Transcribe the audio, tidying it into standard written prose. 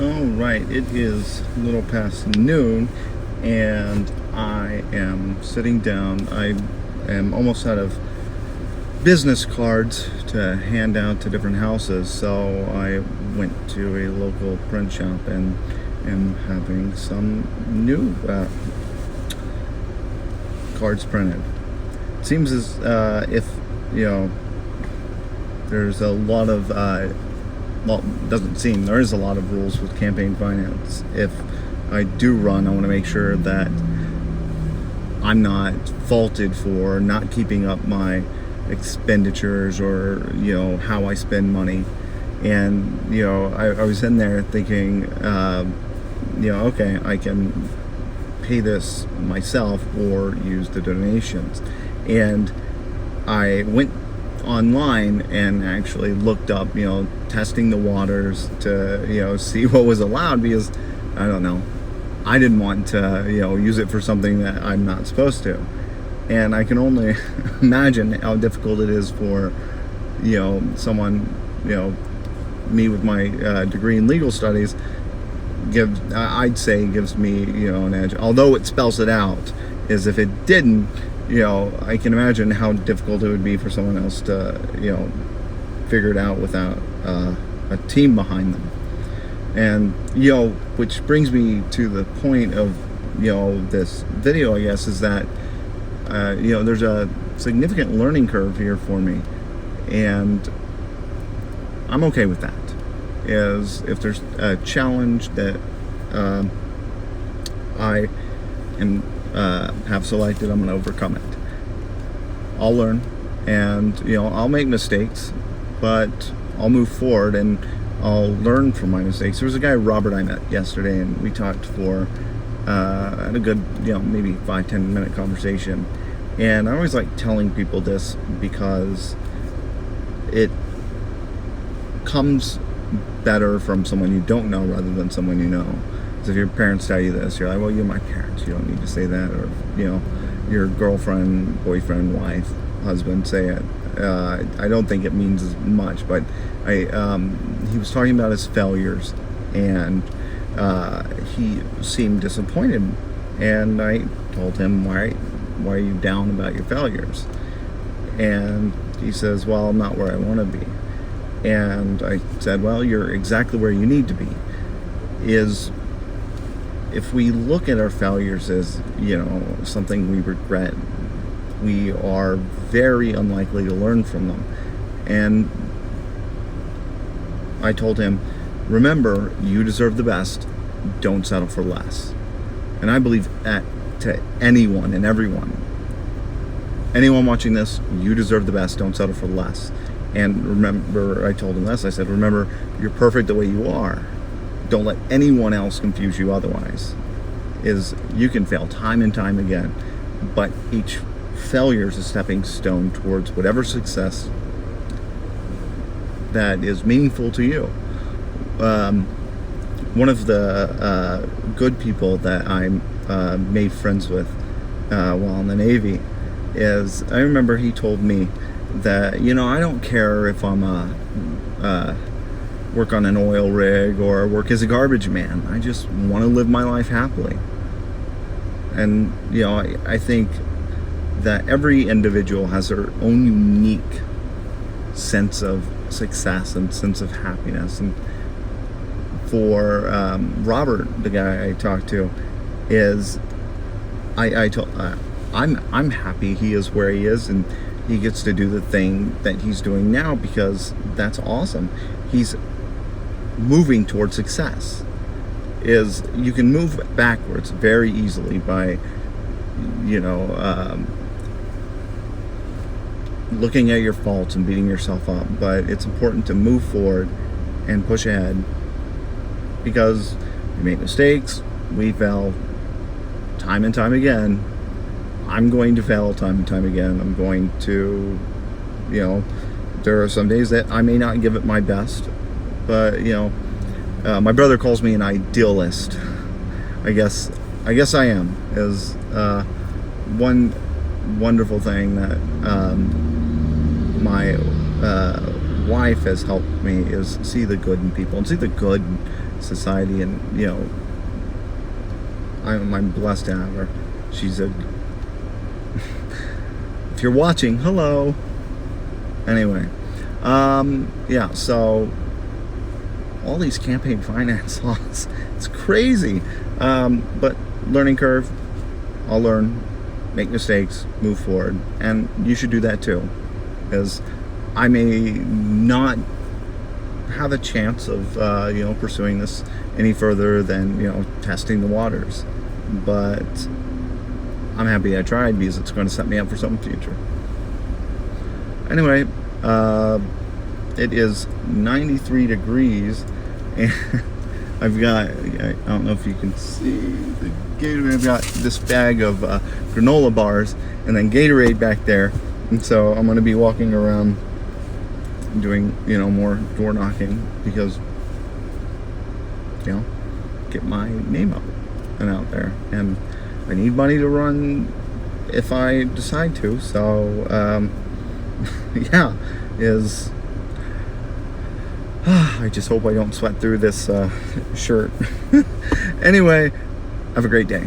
All right, it is a little past noon, and I am sitting down. I am almost out of business cards to hand out to different houses, so I went to a local print shop and am having some new cards printed. It seems as if you know there's a lot of well, it doesn't seem there is a lot of rules with campaign finance. If I do run, I want to make sure that I'm not faulted for not keeping up my expenditures or how I spend money. And I was in there thinking, okay, I can pay this myself or use the donations. And I went online and actually looked up, testing the waters to, see what was allowed, because I don't know, I didn't want to, use it for something that I'm not supposed to. And I can only imagine how difficult it is for, someone, me with my degree in legal studies, I'd say gives me, an edge. Although it spells it out, is if it didn't, I can imagine how difficult it would be for someone else to, figure it out without a team behind them. And, which brings me to the point of, this video, I guess, is that, there's a significant learning curve here for me. And I'm okay with that. Is if there's a challenge that I am have selected, I'm going to overcome it. I'll learn, and I'll make mistakes, but I'll move forward and I'll learn from my mistakes. There was a guy, Robert, I met yesterday, and we talked for had a good maybe 5-10 minute conversation. And I always like telling people this because it comes better from someone you don't know rather than someone you know. If your parents tell you this, you're like, well, you're my parents, you don't need to say that. Or your girlfriend, boyfriend, wife, husband say it. I don't think it means as much, but he was talking about his failures, and he seemed disappointed, and I told him, why are you down about your failures? And he says, well, I'm not where I want to be. And I said, well, you're exactly where you need to be. Is if we look at our failures as, something we regret, we are very unlikely to learn from them. And I told him, remember, you deserve the best. Don't settle for less. And I believe that to anyone and everyone. Anyone watching this, you deserve the best. Don't settle for less. And remember, I told him this. I said, remember, you're perfect the way you are. Don't let anyone else confuse you otherwise. Is you can fail time and time again, but each failure is a stepping stone towards whatever success that is meaningful to you. One of the good people that I made friends with while in the Navy is, I remember he told me that, I don't care if I'm work on an oil rig or work as a garbage man. I just want to live my life happily. And I think that every individual has their own unique sense of success and sense of happiness. And for Robert, the guy I talked to, is I'm happy he is where he is, and he gets to do the thing that he's doing now, because that's awesome. He's moving towards success. Is you can move backwards very easily by looking at your faults and beating yourself up, but it's important to move forward and push ahead, because we make mistakes, we fail time and time again. I'm going to fail time and time again. I'm going to, there are some days that I may not give it my best, but my brother calls me an idealist. I guess I am. Is one wonderful thing that my wife has helped me is see the good in people and see the good society, and I'm blessed to have her. She's a if you're watching, hello. Anyway, yeah, so all these campaign finance laws, it's crazy. But learning curve, I'll learn, make mistakes, move forward, and you should do that too, because I may not have a chance of pursuing this any further than testing the waters, but I'm happy I tried because it's going to set me up for something future. Anyway, it is 93 degrees, and I've got, I don't know if you can see the Gatorade, I've got this bag of granola bars and then Gatorade back there, and so I'm going to be walking around doing more door knocking because get my name up and out there, and I need money to run if I decide to, so yeah, I just hope I don't sweat through this shirt. Anyway, have a great day.